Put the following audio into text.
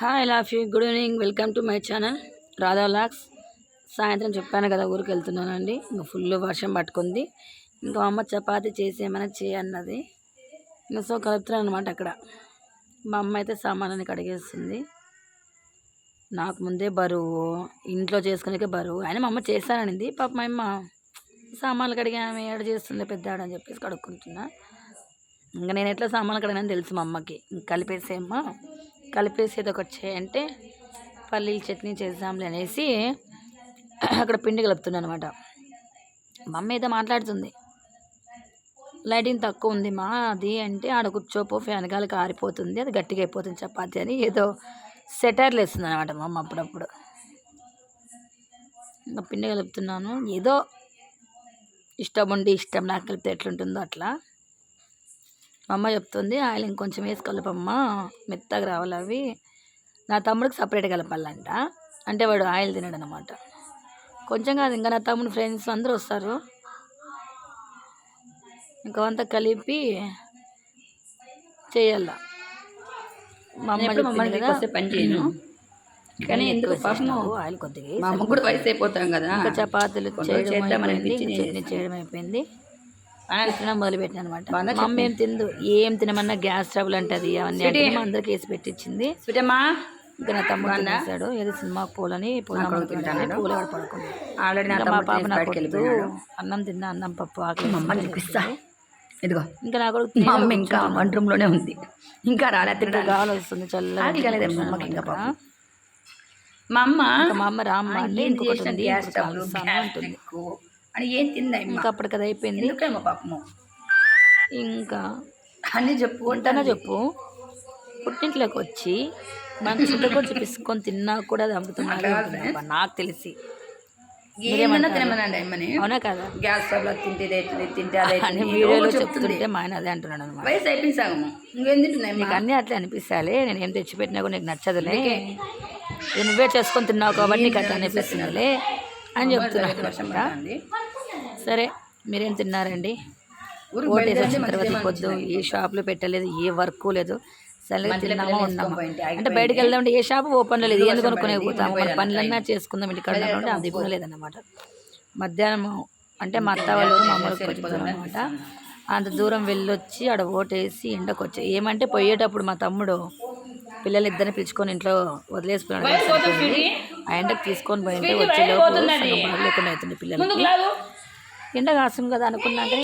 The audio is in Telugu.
హాయ్ లాఫీ, good evening. Welcome to my channel Radha vlogs. సాయంత్రం చెప్పాను కదా ఊరికి వెళ్తున్నానండి. ఇంకా ఫుల్ వర్షం పట్టుకుంది. ఇంకా అమ్మ చపాతీ చేసేమని చేయన్నది. ఇంకా సో కలుపుతున్నాను అనమాట. అక్కడ మా అమ్మ అయితే సామాన్లని కడిగేస్తుంది. నాకు ముందే బరువు, ఇంట్లో చేసుకునే బరువు. అయినా మా అమ్మ చేస్తాననింది. పాప మా అమ్మ సామాన్లు కడిగి ఆమె ఏడ చేస్తుంది పెద్ద అని చెప్పేసి కడుక్కుంటున్నా. ఇంకా నేను ఎట్లా సామాన్లు కడిగినని తెలుసు మా అమ్మకి. కలిపేసేమ్మా, కలిపేసేది ఒకటి చేయంటే పల్లీల చట్నీ చేద్దాంలే అనేసి అక్కడ పిండి కలుపుతున్నాను అనమాట. మా అమ్మ ఏదో మాట్లాడుతుంది. లైటింగ్ తక్కువ ఉంది మా అది అంటే, ఆడ కూర్చోపో ఫ్యాన్ గాలికి ఆరిపోతుంది, అది గట్టిగా అయిపోతుంది చపాతి అని ఏదో సెటైర్లు వేస్తుంది అనమాట మా అమ్మ అప్పుడప్పుడు. ఇంకా పిండి కలుపుతున్నాను. ఏదో ఇష్టం ఉండి ఇష్టం నాకు కలిపితే ఎట్లుంటుందో అట్లా. మా అమ్మ చెప్తుంది ఆయిల్ ఇంకొంచెం వేసి కలపమ్మా, మెత్తగా రావాలి అవి. నా తమ్ముడికి సపరేట్గా కలపాలంట, అంటే వాడు ఆయిల్ తినడు అనమాట. కొంచెం కాదు, ఇంకా నా తమ్ముడు ఫ్రెండ్స్ అందరూ వస్తారు. ఇంకా అంతా కలిపి చేయాల. మా అమ్మ పని చేయను కానీ ఎందుకు ఆయిల్ కొద్దిగా మా అమ్మ కూడా వయసు అయిపోతాం కదా. ఇంకా చపాతీలు చట్నీ చేయడం అయిపోయింది. తినడం మొదలుపెట్టిన అనమాట. మా అమ్మ ఏం తిందు, ఏం తినమన్నా గ్యాస్ ట్రబుల్ అంటది. అవన్నీ అందరికి వేసి పెట్టించింది. ఇంకా నా తమ్ముడు తినేసాడు. ఏదో సినిమాకి పోలని పూల పడుకుంది. మా పాప నాకు అన్నం తిన్నా, అన్నం పప్పు ఆకలి చూపిస్తా. ఇదిగో ఇంకా నా కొడుకు మా అమ్మ ఇంకా వంట రూమ్ లోనే ఉంది, ఇంకా రాత్రి గాలి వస్తుంది చల్లగా. మా అమ్మ మా అమ్మ రామ్మ అంటే ఇంకొకటి ఉంది అంటుంది. అని ఏం తిందా ఇంకా అప్పటికి అది అయిపోయింది. పాపము ఇంకా అన్నీ చెప్పు వంటనే చెప్పు. పుట్టింట్లోకి వచ్చి మన చుట్టూ కూడా చూపించుకొని తిన్నా కూడా అది అమ్ముతున్నాడు నాకు తెలిసి. తినమనండి అవునా కదా, గ్యాస్ స్టవ్లో తింటే అని వీడియోలో చెప్తుంటే మా ఆయన అదే అంటున్నాడు అనమాట. వయసు అయిపోయింది సగము, ఇంకేం తింటున్నాయి నీకు అన్నీ అట్లా అనిపిస్తాలే. నేను ఏం తెచ్చిపెట్టినా కూడా నీకు నచ్చదులే, నువ్వే చేసుకొని తిన్నావు కాబట్టి నీకు అట్లా అనిపిస్తుందిలే అని చెప్తున్నాను. సరే మీరేం తిన్నారండి? ఓటేసి వచ్చిన తర్వాత పొద్దు ఏ షాపులో పెట్టలేదు, ఏ వర్క్ లేదు, సరిగ్గా తిన్నామా ఉన్నాము. అంటే బయటకు వెళ్దామంటే ఏ షాపు ఓపెన్లో లేదు, ఎందుకు కొనుక్కోలేకపోతాము. మన పనులన్నా చేసుకుందాం ఇంటికాడ అంటే అది కూడా లేదన్నమాట. మధ్యాహ్నం అంటే మా అత్త వాళ్ళు మా అమ్మకి వచ్చారు అనమాట. అంత దూరం వెళ్ళొచ్చి ఆడ ఓటేసి ఎండకు వచ్చాయి. ఏమంటే పోయేటప్పుడు మా తమ్ముడు పిల్లలిద్దరిని పిలుచుకొని ఇంట్లో వదిలేసుకున్నాడు. ఆ ఎండకు తీసుకొని పోయింటే వచ్చేలోపు లేకుండా అవుతుంది పిల్లలకి. ఎండ కాసం కదా అనుకున్నాక